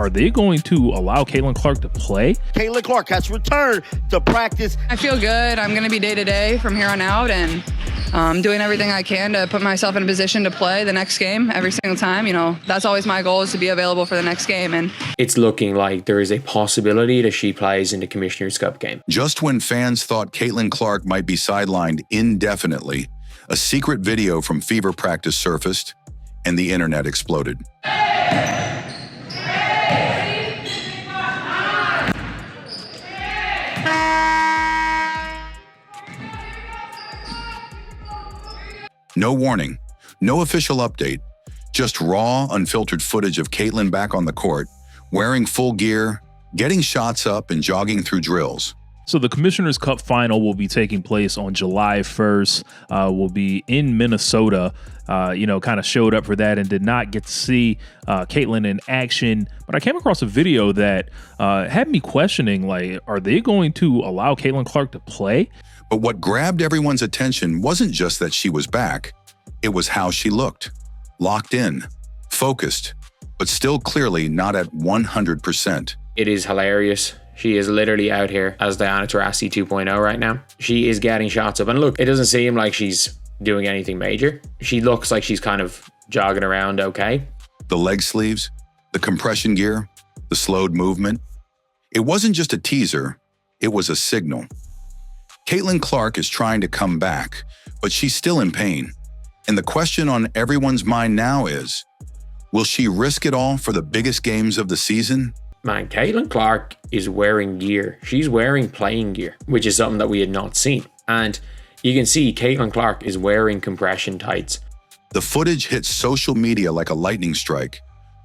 are they going to allow Caitlin Clark to play? Caitlin Clark has returned to practice. I feel good. I'm going to be day to day from here on out, and doing everything I can to put myself in a position to play the next game every single time. You know, that's always my goal, is to be available for the next game. And it's looking like there is a possibility that she plays in the Commissioner's Cup game. Just when fans thought Caitlin Clark might be sidelined indefinitely, a secret video from Fever practice surfaced, and the internet exploded. No warning, no official update, just raw, unfiltered footage of Caitlin back on the court, wearing full gear, getting shots up, and jogging through drills. So the Commissioner's Cup final will be taking place on July 1st. Will be in Minnesota. Kind of showed up for that and did not get to see Caitlin in action. But I came across a video that had me questioning, like, are they going to allow Caitlin Clark to play? But what grabbed everyone's attention wasn't just that she was back. It was how she looked. Locked in, focused, but still clearly not at 100%. It is hilarious. She is literally out here as Diana Taurasi 2.0 right now. She is getting shots up. And look, it doesn't seem like she's doing anything major. She looks like she's kind of jogging around okay. The leg sleeves, the compression gear, the slowed movement. It wasn't just a teaser, it was a signal. Caitlin Clark is trying to come back, but she's still in pain. And the question on everyone's mind now is, will she risk it all for the biggest games of the season? Man, Caitlin Clark is wearing gear. She's wearing playing gear, which is something that we had not seen. And you can see Caitlin Clark is wearing compression tights. The footage hits social media like a lightning strike.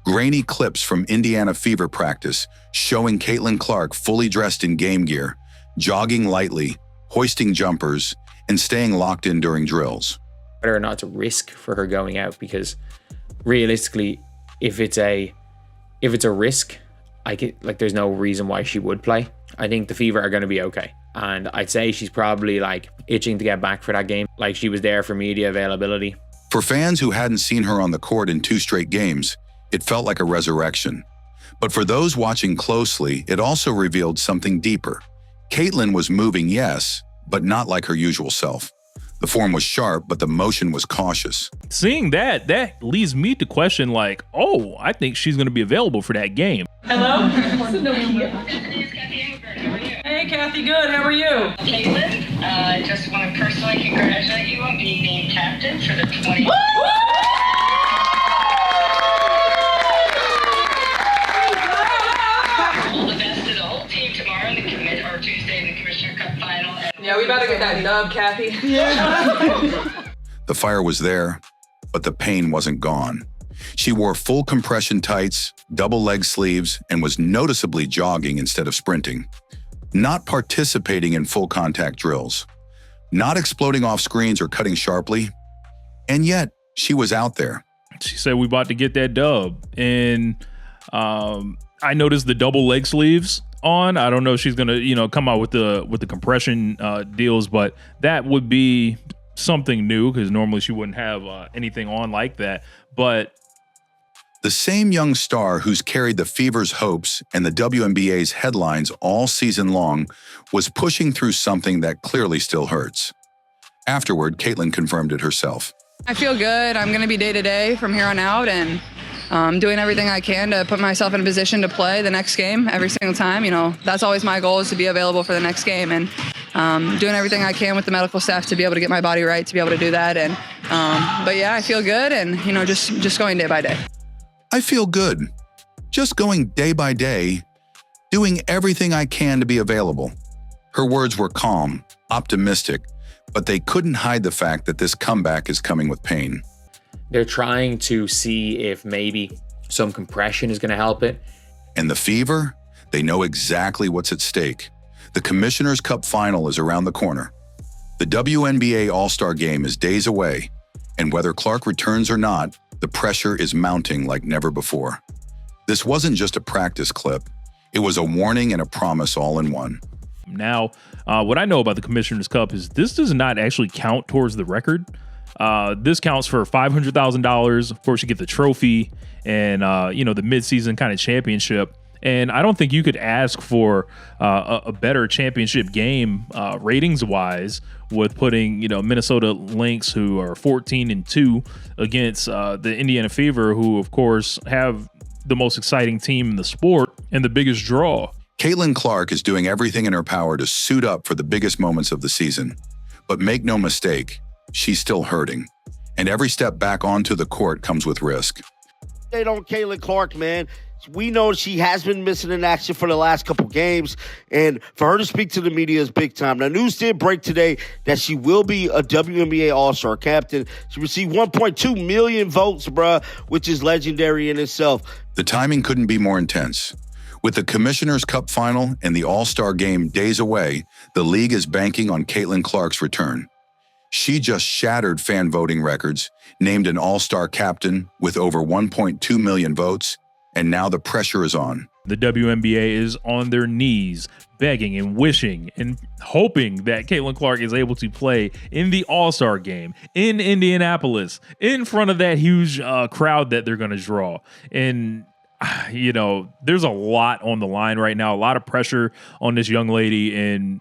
Grainy clips from Indiana Fever practice showing Caitlin Clark fully dressed in game gear, jogging lightly, hoisting jumpers, and staying locked in during drills. Whether or not it's a risk for her going out, because realistically, if it's a risk, there's no reason why she would play. I think the Fever are going to be okay. And I'd say she's probably like itching to get back for that game. Like, she was there for media availability. For fans who hadn't seen her on the court in 2 straight games, it felt like a resurrection. But for those watching closely, it also revealed something deeper. Caitlin was moving, yes, but not like her usual self. The form was sharp, but the motion was cautious. Seeing that leads me to question, like, oh, I think she's going to be available for that game. Hello? Hey, Kathy, good. How are you? Caitlin, I just want to personally congratulate you on being named captain for the 20. All the best to the whole team tomorrow in the Tuesday in the Commissioner Cup final. Yeah, we better get that dub, Kathy. The fire was there, but the pain wasn't gone. She wore full compression tights, double leg sleeves, and was noticeably jogging instead of sprinting. Not participating in full contact drills. Not exploding off screens or cutting sharply. And yet, she was out there. She said, we about to get that dub. And I noticed the double leg sleeves on. I don't know if she's going to, come out with the compression deals, but that would be something new, because normally she wouldn't have anything on like that. But the same young star who's carried the Fever's hopes and the WNBA's headlines all season long was pushing through something that clearly still hurts. Afterward, Caitlin confirmed it herself. I feel good. I'm going to be day to day from here on out, and doing everything I can to put myself in a position to play the next game every single time. You know, that's always my goal, is to be available for the next game, and doing everything I can with the medical staff to be able to get my body right, to be able to do that. And but yeah, I feel good, and just going day by day. I feel good. Just going day by day, doing everything I can to be available. Her words were calm, optimistic, but they couldn't hide the fact that this comeback is coming with pain. They're trying to see if maybe some compression is going to help it. And the Fever, they know exactly what's at stake. The Commissioner's Cup final is around the corner. The WNBA All-Star Game is days away, and whether Clark returns or not, the pressure is mounting like never before. This wasn't just a practice clip. It was a warning and a promise all in one. Now, what I know about the Commissioner's Cup is this does not actually count towards the record. This counts for $500,000. Of course, you get the trophy and, the midseason kind of championship. And I don't think you could ask for a better championship game ratings wise with putting, Minnesota Lynx, who are 14-2, against the Indiana Fever, who, of course, have the most exciting team in the sport and the biggest draw. Caitlin Clark is doing everything in her power to suit up for the biggest moments of the season. But make no mistake, she's still hurting. And every step back onto the court comes with risk. They don't Caitlin Clark, man. We know she has been missing in action for the last couple games, and for her to speak to the media is big time. Now, news did break today that she will be a WNBA All-Star captain. She received 1.2 million votes, bruh, which is legendary in itself. The timing couldn't be more intense. With the Commissioner's Cup final and the All-Star game days away, the league is banking on Caitlin Clark's return. She just shattered fan voting records, named an All-Star captain with over 1.2 million votes, and now the pressure is on. The WNBA is on their knees, begging and wishing and hoping that Caitlin Clark is able to play in the All-Star game in Indianapolis, in front of that huge crowd that they're going to draw. And there's a lot on the line right now, a lot of pressure on this young lady, and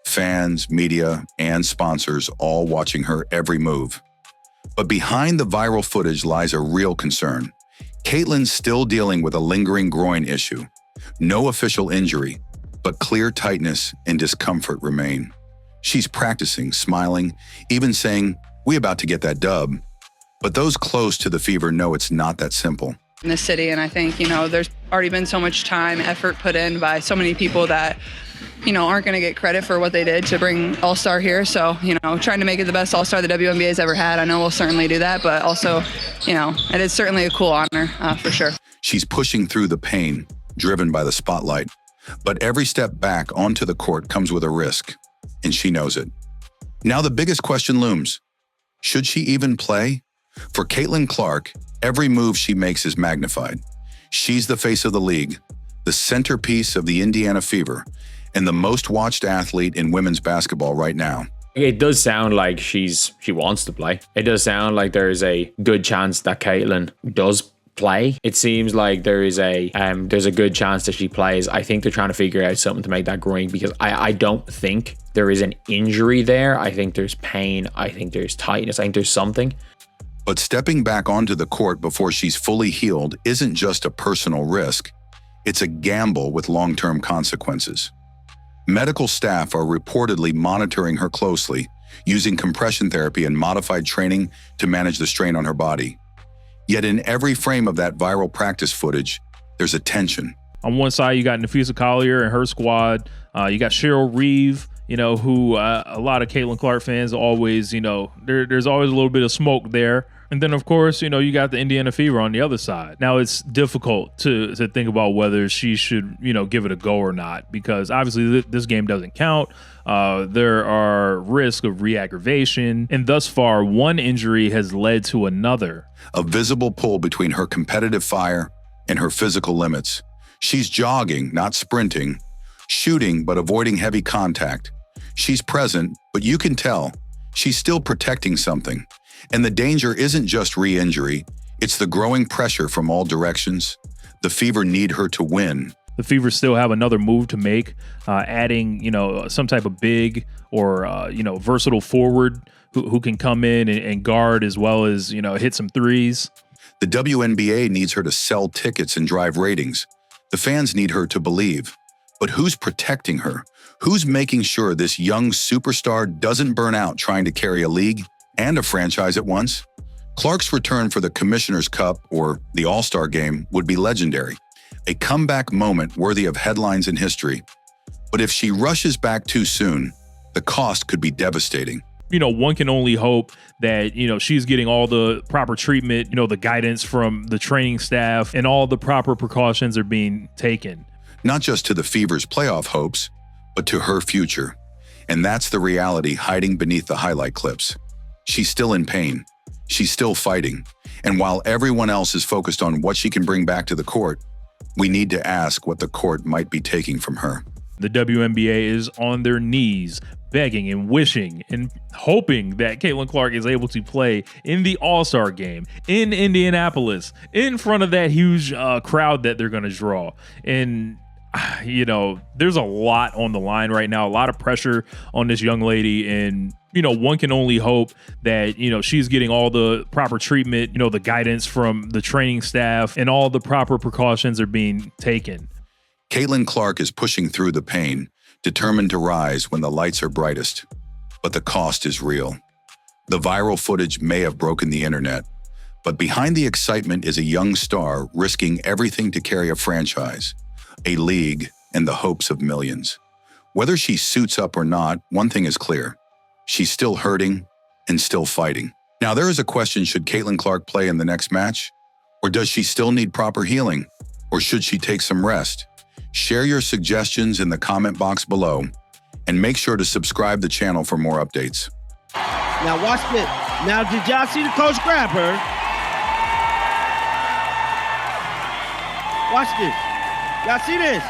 fans, media, and sponsors all watching her every move. But behind the viral footage lies a real concern. Caitlin's still dealing with a lingering groin issue. No official injury, but clear tightness and discomfort remain. She's practicing, smiling, even saying, "We about to get that dub." But those close to the Fever know it's not that simple. In the city, and I think, there's already been so much time, effort put in by so many people that, aren't going to get credit for what they did to bring All-Star here. So, trying to make it the best All-Star the WNBA has ever had. I know we'll certainly do that, but also, it is certainly a cool honor for sure. She's pushing through the pain, driven by the spotlight. But every step back onto the court comes with a risk, and she knows it. Now the biggest question looms. Should she even play? For Caitlin Clark, every move she makes is magnified. She's the face of the league, the centerpiece of the Indiana Fever, and the most watched athlete in women's basketball right now. It does sound like she wants to play. It does sound like there's a good chance that Caitlin does play. It seems like there's a good chance that she plays. I think they're trying to figure out something to make that growing, because I don't think there is an injury there. I think there's pain. I think there's tightness. I think there's something. But stepping back onto the court before she's fully healed isn't just a personal risk. It's a gamble with long-term consequences. Medical staff are reportedly monitoring her closely, using compression therapy and modified training to manage the strain on her body. Yet in every frame of that viral practice footage, there's a tension. On one side, you got Nafisa Collier and her squad. You got Cheryl Reeve, who a lot of Caitlin Clark fans always, there's always a little bit of smoke there. And then, of course, you got the Indiana Fever on the other side. Now, it's difficult to think about whether she should, give it a go or not, because obviously this game doesn't count. There are risks of re-aggravation. And thus far, one injury has led to another. A visible pull between her competitive fire and her physical limits. She's jogging, not sprinting, shooting, but avoiding heavy contact. She's present, but you can tell she's still protecting something. And the danger isn't just re-injury, it's the growing pressure from all directions. The Fever need her to win. The Fever still have another move to make, adding, some type of big or, versatile forward who can come in and guard as well as, hit some threes. The WNBA needs her to sell tickets and drive ratings. The fans need her to believe. But who's protecting her? Who's making sure this young superstar doesn't burn out trying to carry a league and a franchise at once? Clark's return for the Commissioner's Cup, or the All-Star game, would be legendary. A comeback moment worthy of headlines in history. But if she rushes back too soon, the cost could be devastating. One can only hope that, she's getting all the proper treatment, the guidance from the training staff, and all the proper precautions are being taken. Not just to the Fever's playoff hopes, but to her future. And that's the reality hiding beneath the highlight clips. She's still in pain. She's still fighting. And while everyone else is focused on what she can bring back to the court, we need to ask what the court might be taking from her. The WNBA is on their knees, begging and wishing and hoping that Caitlin Clark is able to play in the All-Star game in Indianapolis in front of that huge crowd that they're going to draw. And there's a lot on the line right now, a lot of pressure on this young lady, and one can only hope that she's getting all the proper treatment, the guidance from the training staff, and all the proper precautions are being taken. Caitlin Clark is pushing through the pain, determined to rise when the lights are brightest. But the cost is real. The viral footage may have broken the internet, but behind the excitement is a young star risking everything to carry a franchise, a league, and the hopes of millions. Whether she suits up or not, one thing is clear. She's still hurting and still fighting. Now, there is a question: should Caitlin Clark play in the next match? Or does she still need proper healing? Or should she take some rest? Share your suggestions in the comment box below, and make sure to subscribe to the channel for more updates. Now watch this. Now, did y'all see the coach grab her? Watch this. Y'all see this?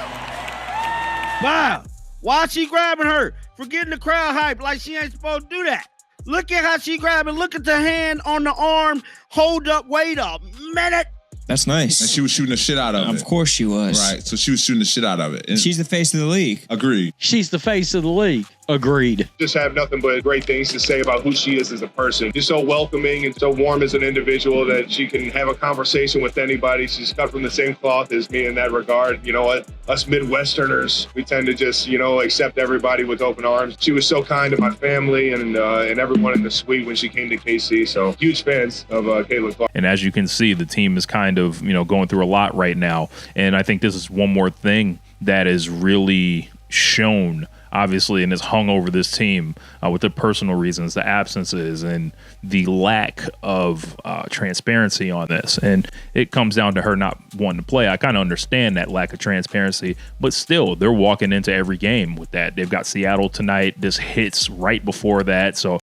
Wow. Why she grabbing her? For getting the crowd hype like she ain't supposed to do that. Look at how she grabbing. Look at the hand on the arm. Hold up. Wait a minute. That's nice. And she was shooting the shit out of it. Of course she was. Right. So she was shooting the shit out of it. And she's the face of the league. Agreed. She's the face of the league. Agreed. Just have nothing but great things to say about who she is as a person. Just so welcoming and so warm as an individual that she can have a conversation with anybody. She's cut from the same cloth as me in that regard. You know what? Us Midwesterners, we tend to just, accept everybody with open arms. She was so kind to my family and everyone in the suite when she came to KC. So huge fans of Caitlin Clark. And as you can see, the team is kind of, going through a lot right now. And I think this is one more thing that is really shown, obviously, and has hung over this team with the personal reasons, the absences, and the lack of transparency on this. And it comes down to her not wanting to play. I kind of understand that lack of transparency, but still, they're walking into every game with that. They've got Seattle tonight. This hits right before that. So